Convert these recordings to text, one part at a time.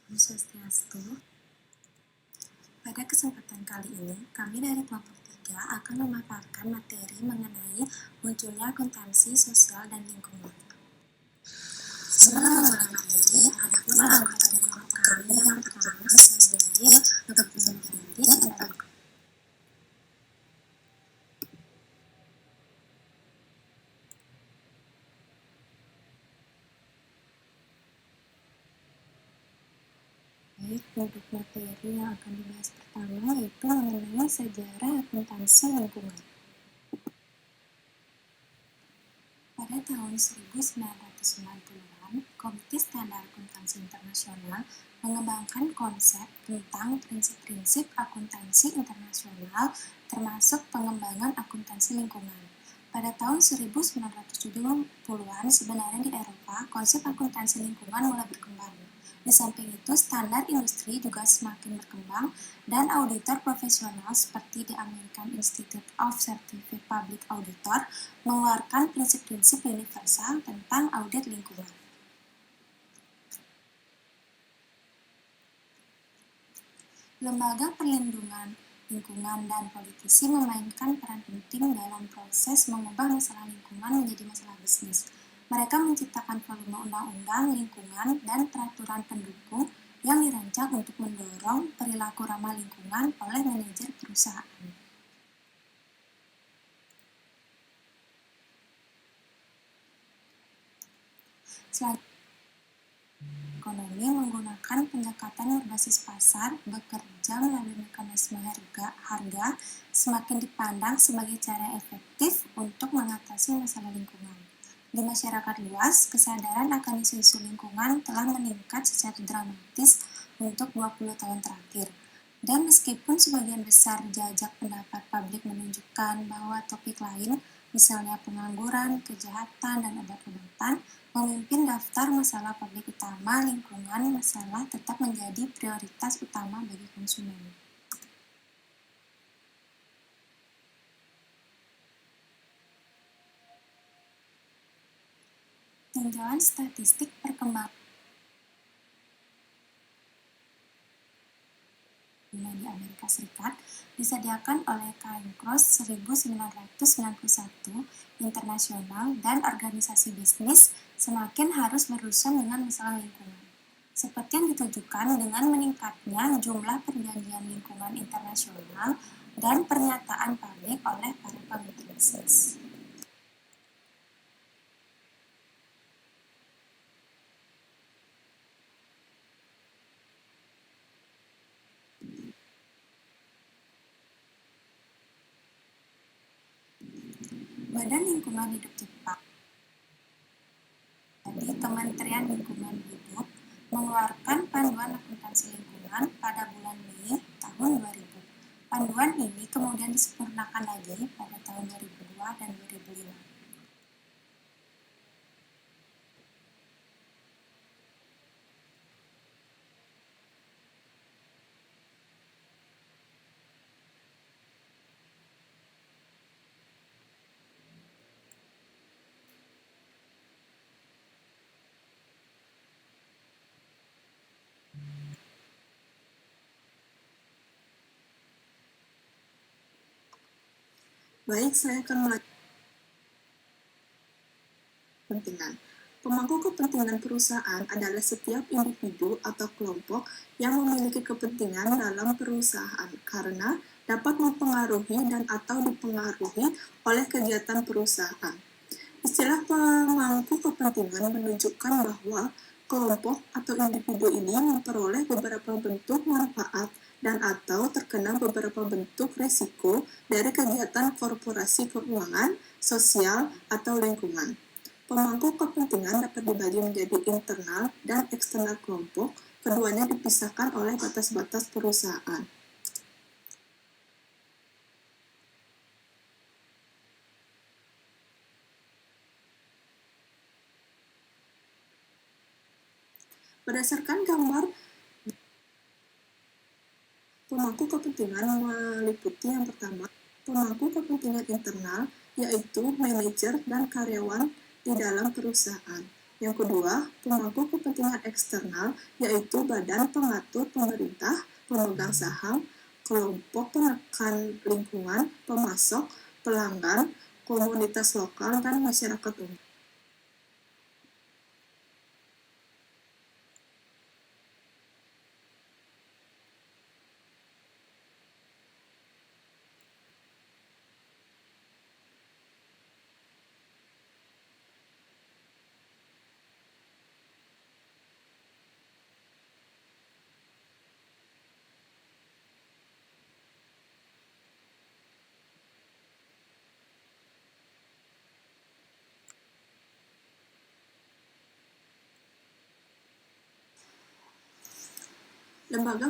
Om Swastiastu. Pada kesempatan kali ini, kami dari kelompok 3 akan memaparkan materi mengenai munculnya akuntansi sosial dan lingkungan. Sebelum memulai materi, ada pun anggota dari kelompok kami yang pertama saya sendiri berpesan diri untuk produk materi yang akan dibahas pertama yaitu mengenai sejarah akuntansi lingkungan. Pada tahun 1990-an, Komite Standar Akuntansi Internasional mengembangkan konsep tentang prinsip-prinsip akuntansi internasional termasuk pengembangan akuntansi lingkungan. Pada tahun 1970-an, sebenarnya di Eropa, konsep akuntansi lingkungan mulai berkembang. Di samping itu, standar industri juga semakin berkembang dan auditor profesional seperti di American Institute of Certified Public Auditor mengeluarkan prinsip-prinsip universal tentang audit lingkungan. Lembaga perlindungan lingkungan dan politisi memainkan peran penting dalam proses mengubah masalah lingkungan menjadi masalah bisnis. Mereka menciptakan volume undang-undang lingkungan dan peraturan pendukung yang dirancang untuk mendorong perilaku ramah lingkungan oleh manajer perusahaan. Selanjutnya, ekonomi menggunakan pendekatan berbasis pasar bekerja melalui mekanisme harga semakin dipandang sebagai cara efektif untuk mengatasi masalah lingkungan. Di masyarakat luas, kesadaran akan isu-isu lingkungan telah meningkat secara dramatis untuk 20 tahun terakhir. Dan meskipun sebagian besar jajak pendapat publik menunjukkan bahwa topik lain, misalnya pengangguran, kejahatan, dan obat-obatan, memimpin daftar masalah publik utama, lingkungan masalah tetap menjadi prioritas utama bagi konsumen. Tinjauan statistik perkembangan di Amerika Serikat disediakan oleh Cairncross 1991 internasional dan organisasi bisnis semakin harus berurusan dengan masalah lingkungan. Seperti yang ditujukan dengan meningkatnya jumlah perjanjian lingkungan internasional dan pernyataan publik oleh para pemilik bisnis. Badan Lingkungan Hidup Jepang, jadi Kementerian Lingkungan Hidup, mengeluarkan panduan akuntansi lingkungan pada bulan Mei tahun 2000. Panduan ini kemudian disempurnakan lagi pada tahun 2002 dan 2005. Baik, saya akan melanjutkan kepentingan. Pemangku kepentingan perusahaan adalah setiap individu atau kelompok yang memiliki kepentingan dalam perusahaan karena dapat mempengaruhi dan atau dipengaruhi oleh kegiatan perusahaan. Istilah pemangku kepentingan menunjukkan bahwa kelompok atau individu ini memperoleh beberapa bentuk manfaat dan atau terkena beberapa bentuk risiko dari kegiatan korporasi keuangan, sosial, atau lingkungan. Pemangku kepentingan dapat dibagi menjadi internal dan eksternal kelompok, keduanya dipisahkan oleh batas-batas perusahaan. Berdasarkan gambar, pemangku kepentingan meliputi yang pertama, pemangku kepentingan internal, yaitu manajer dan karyawan di dalam perusahaan. Yang kedua, pemangku kepentingan eksternal, yaitu badan pengatur pemerintah, pemegang saham, kelompok penekan lingkungan, pemasok, pelanggan, komunitas lokal, dan masyarakat umum. Lembaga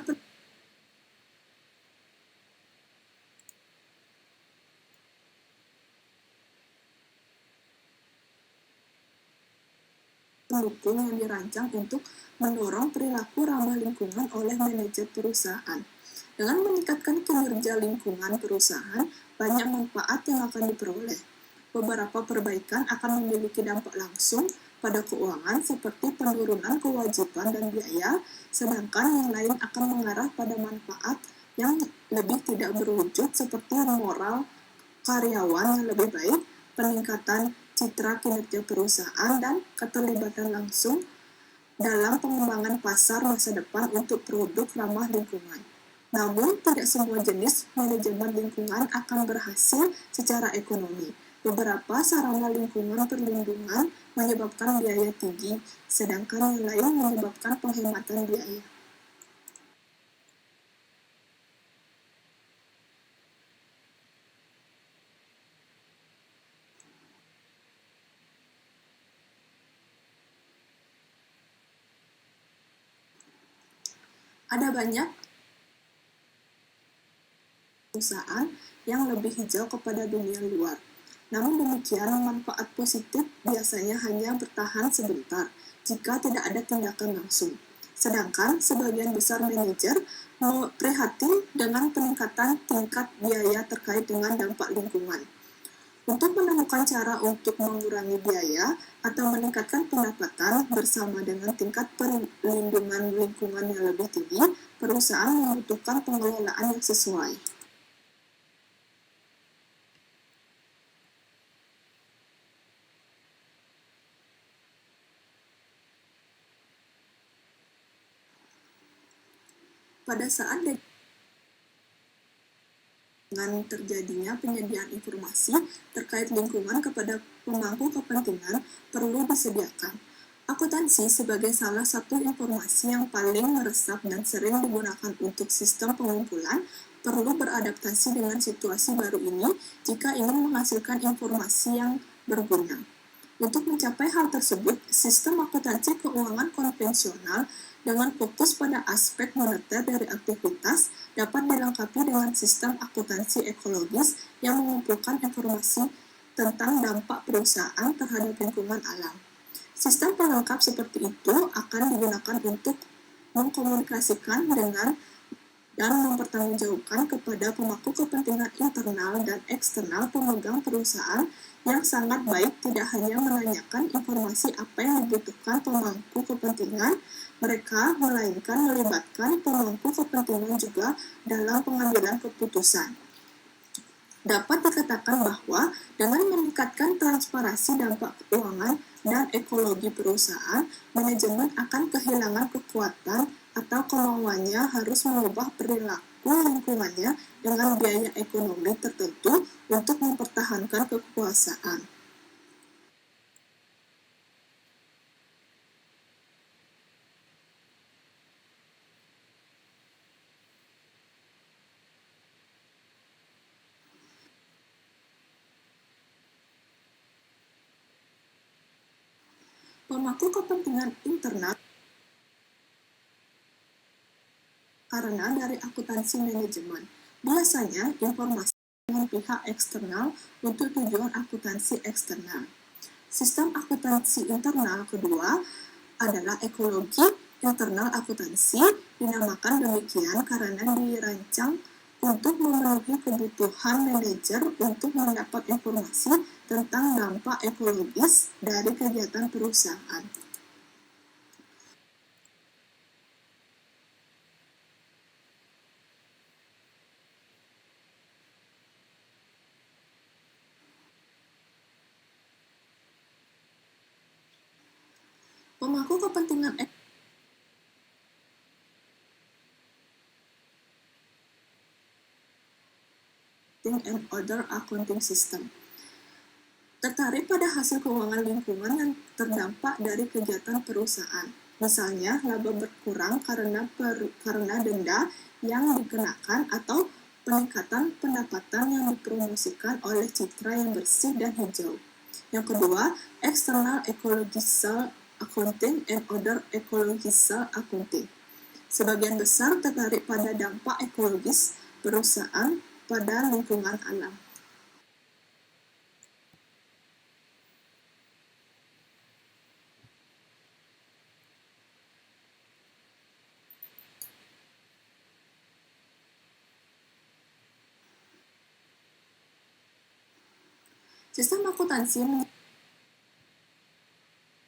pendukung yang dirancang untuk mendorong perilaku ramah lingkungan oleh manajer perusahaan. Dengan meningkatkan kinerja lingkungan perusahaan, banyak manfaat yang akan diperoleh. Beberapa perbaikan akan memiliki dampak langsung pada keuangan seperti penurunan kewajiban dan biaya, sedangkan yang lain akan mengarah pada manfaat yang lebih tidak berwujud seperti moral karyawan yang lebih baik, peningkatan citra kinerja perusahaan, dan keterlibatan langsung dalam pengembangan pasar masa depan untuk produk ramah lingkungan. Namun, tidak semua jenis manajemen lingkungan akan berhasil secara ekonomi. Beberapa sarana lingkungan perlindungan menyebabkan biaya tinggi, sedangkan yang lain menyebabkan penghematan biaya. Ada banyak perusahaan yang lebih hijau kepada dunia luar. Namun demikian, manfaat positif biasanya hanya bertahan sebentar jika tidak ada tindakan langsung. Sedangkan sebagian besar manajer prihatin dengan peningkatan tingkat biaya terkait dengan dampak lingkungan. Untuk menemukan cara untuk mengurangi biaya atau meningkatkan pendapatan bersama dengan tingkat perlindungan lingkungan yang lebih tinggi, perusahaan membutuhkan pengelolaan yang sesuai. Pada saat dengan terjadinya penyediaan informasi terkait lingkungan kepada pemangku kepentingan perlu disediakan. Akuntansi sebagai salah satu informasi yang paling meresap dan sering digunakan untuk sistem pengumpulan perlu beradaptasi dengan situasi baru ini jika ingin menghasilkan informasi yang berguna. Untuk mencapai hal tersebut, sistem akuntansi keuangan konvensional dengan fokus pada aspek moneter dari aktivitas dapat dilengkapi dengan sistem akuntansi ekologis yang mengumpulkan informasi tentang dampak perusahaan terhadap lingkungan alam. Sistem pelengkap seperti itu akan digunakan untuk mengkomunikasikan dengan dan mempertanggungjawabkan kepada pemangku kepentingan internal dan eksternal pemegang perusahaan yang sangat baik tidak hanya menanyakan informasi apa yang dibutuhkan pemangku kepentingan mereka, melainkan melibatkan pemangku kepentingan juga dalam pengambilan keputusan. Dapat dikatakan bahwa dengan meningkatkan transparansi dampak keuangan dan ekologi perusahaan, manajemen akan kehilangan kekuatan atau kemauannya harus mengubah perilaku lingkungannya dengan biaya ekonomi tertentu untuk mempertahankan kekuasaan. Pemangku kepentingan internal karena dari akuntansi manajemen. Biasanya informasi dengan pihak eksternal untuk tujuan akuntansi eksternal. Sistem akuntansi internal kedua adalah ekologi internal akuntansi, dinamakan demikian karena dirancang untuk memenuhi kebutuhan manajer untuk mendapat informasi tentang dampak ekologis dari kegiatan perusahaan. Pemangku kepentingan Accounting and Other Accounting System tertarik pada hasil keuangan lingkungan yang terdampak dari kegiatan perusahaan. Misalnya, laba berkurang karena denda yang dikenakan atau peningkatan pendapatan yang dipromosikan oleh citra yang bersih dan hijau. Yang kedua, External Ecological Accounting and Other Ecological Accounting. Sebagian besar tertarik pada dampak ekologis perusahaan pada lingkungan alam. Sistem akuntansi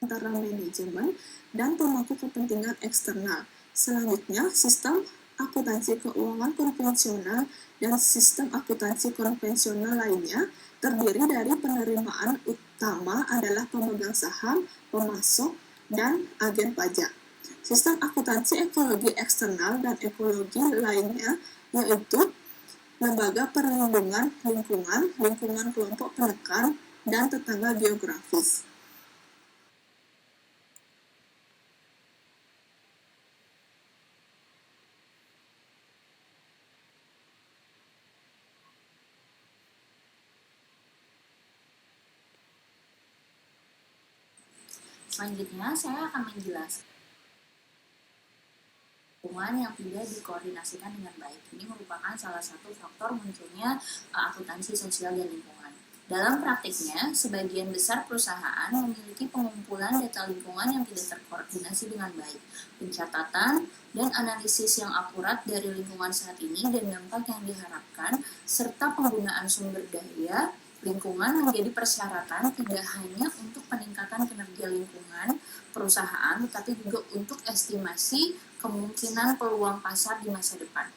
antara manajemen dan pemangku kepentingan eksternal. Selanjutnya, sistem akuntansi keuangan konvensional dan sistem akuntansi konvensional lainnya terdiri dari penerimaan utama adalah pemegang saham, pemasok, dan agen pajak. Sistem akuntansi ekologi eksternal dan ekologi lainnya yaitu lembaga perlindungan lingkungan, lingkungan kelompok penekan, dan tetangga geografis. Selanjutnya, saya akan menjelaskan lingkungan yang tidak dikoordinasikan dengan baik. Ini merupakan salah satu faktor munculnya akuntansi sosial dan lingkungan. Dalam praktiknya, sebagian besar perusahaan memiliki pengumpulan data lingkungan yang tidak terkoordinasi dengan baik, pencatatan dan analisis yang akurat dari lingkungan saat ini dan dampak yang diharapkan, serta penggunaan sumber daya lingkungan menjadi persyaratan tidak hanya untuk peningkatan kinerja lingkungan perusahaan, tetapi juga untuk estimasi kemungkinan peluang pasar di masa depan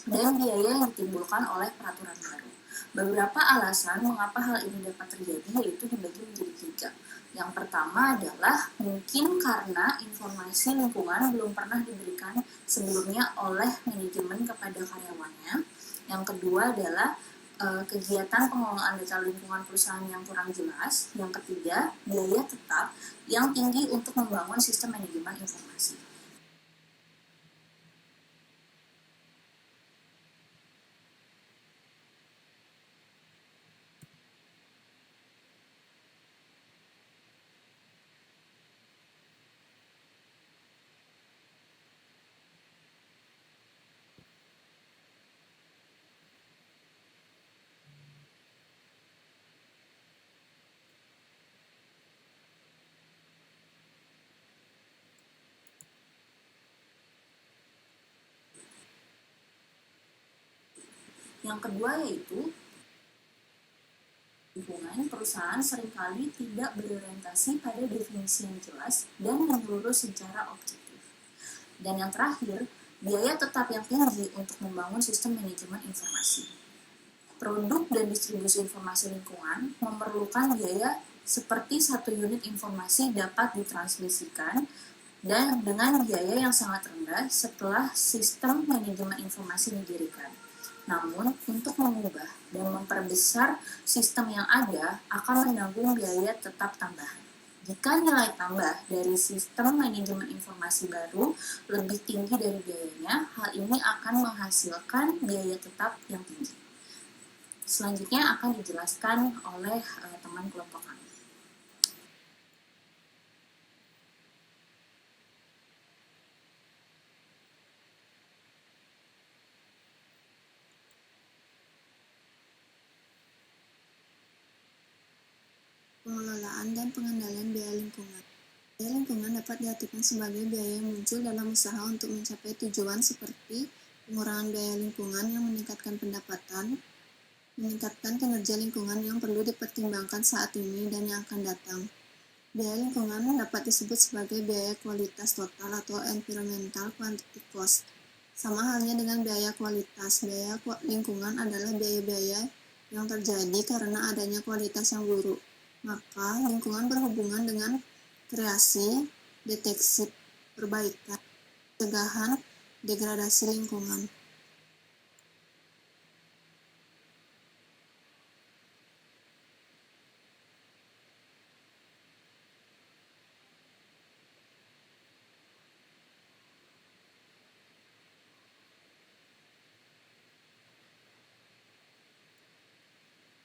dan biaya yang ditimbulkan oleh peraturan baru. Beberapa alasan mengapa hal ini dapat terjadi yaitu dibagi menjadi 3. Yang pertama adalah mungkin karena informasi lingkungan belum pernah diberikan sebelumnya oleh manajemen kepada karyawannya. Yang kedua adalah kegiatan pengelolaan data lingkungan perusahaan yang kurang jelas. Yang ketiga, biaya tetap yang tinggi untuk membangun sistem manajemen informasi. Yang kedua yaitu lingkungan perusahaan seringkali tidak berorientasi pada definisi yang jelas dan menyeluruh secara objektif. Dan yang terakhir, biaya tetap yang tinggi untuk membangun sistem manajemen informasi. Produk dan distribusi informasi lingkungan memerlukan biaya seperti 1 unit informasi dapat ditransmisikan dan dengan biaya yang sangat rendah setelah sistem manajemen informasi didirikan. Namun, untuk mengubah dan memperbesar sistem yang ada akan menanggung biaya tetap tambahan. Jika nilai tambah dari sistem manajemen informasi baru lebih tinggi dari biayanya, hal ini akan menghasilkan biaya tetap yang tinggi. Selanjutnya akan dijelaskan oleh teman kelompok kami. Pengelolaan dan pengendalian biaya lingkungan. Biaya lingkungan dapat diartikan sebagai biaya yang muncul dalam usaha untuk mencapai tujuan seperti pengurangan biaya lingkungan yang meningkatkan pendapatan, meningkatkan kinerja lingkungan yang perlu dipertimbangkan saat ini dan yang akan datang. Biaya lingkungan dapat disebut sebagai biaya kualitas total atau environmental quantity cost. Sama halnya dengan biaya kualitas, biaya lingkungan adalah biaya-biaya yang terjadi karena adanya kualitas yang buruk. Maka, lingkungan berhubungan dengan kreasi, deteksi perbaikan, pencegahan degradasi lingkungan.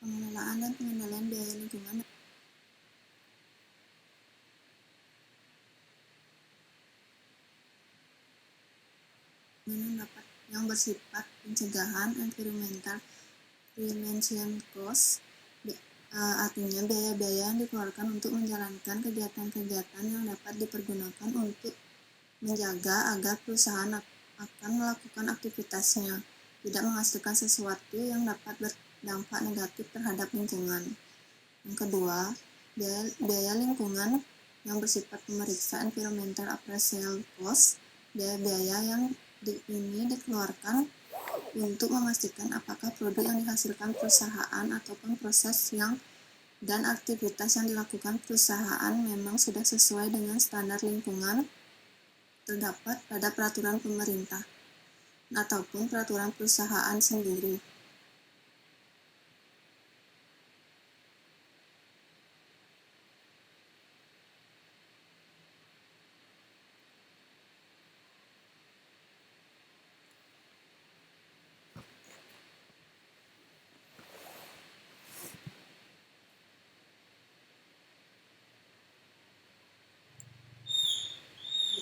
Pengelolaan dan pengendalian biaya lingkungan yang bersifat pencegahan environmental prevention cost, artinya biaya-biaya yang dikeluarkan untuk menjalankan kegiatan-kegiatan yang dapat dipergunakan untuk menjaga agar perusahaan akan melakukan aktivitasnya tidak menghasilkan sesuatu yang dapat berdampak negatif terhadap lingkungan. Yang kedua, biaya lingkungan yang bersifat pemeriksa environmental appraisal cost, biaya yang ini dikeluarkan untuk memastikan apakah produk yang dihasilkan perusahaan ataupun proses dan aktivitas yang dilakukan perusahaan memang sudah sesuai dengan standar lingkungan terdapat pada peraturan pemerintah ataupun peraturan perusahaan sendiri.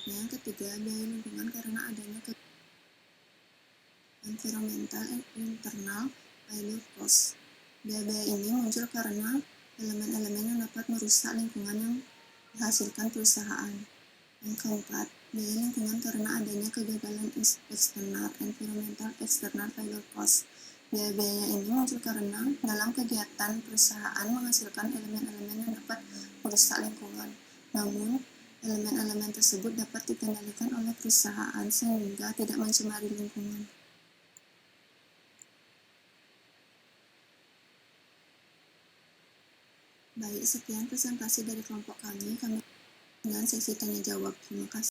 Yang ketiga, biaya lingkungan karena adanya environmental internal failure cost. Biaya ini muncul karena elemen-elemen yang dapat merusak lingkungan yang dihasilkan perusahaan. Yang keempat, biaya lingkungan karena adanya kegagalan eksternal environmental external failure cost. Biaya-biaya ini muncul karena dalam kegiatan perusahaan menghasilkan elemen-elemen yang dapat merusak lingkungan. Namun, elemen-elemen tersebut dapat dikendalikan oleh perusahaan sehingga tidak mencemari lingkungan. Baik, sekian presentasi dari kelompok kami dengan sesi tanya jawab. Terima kasih.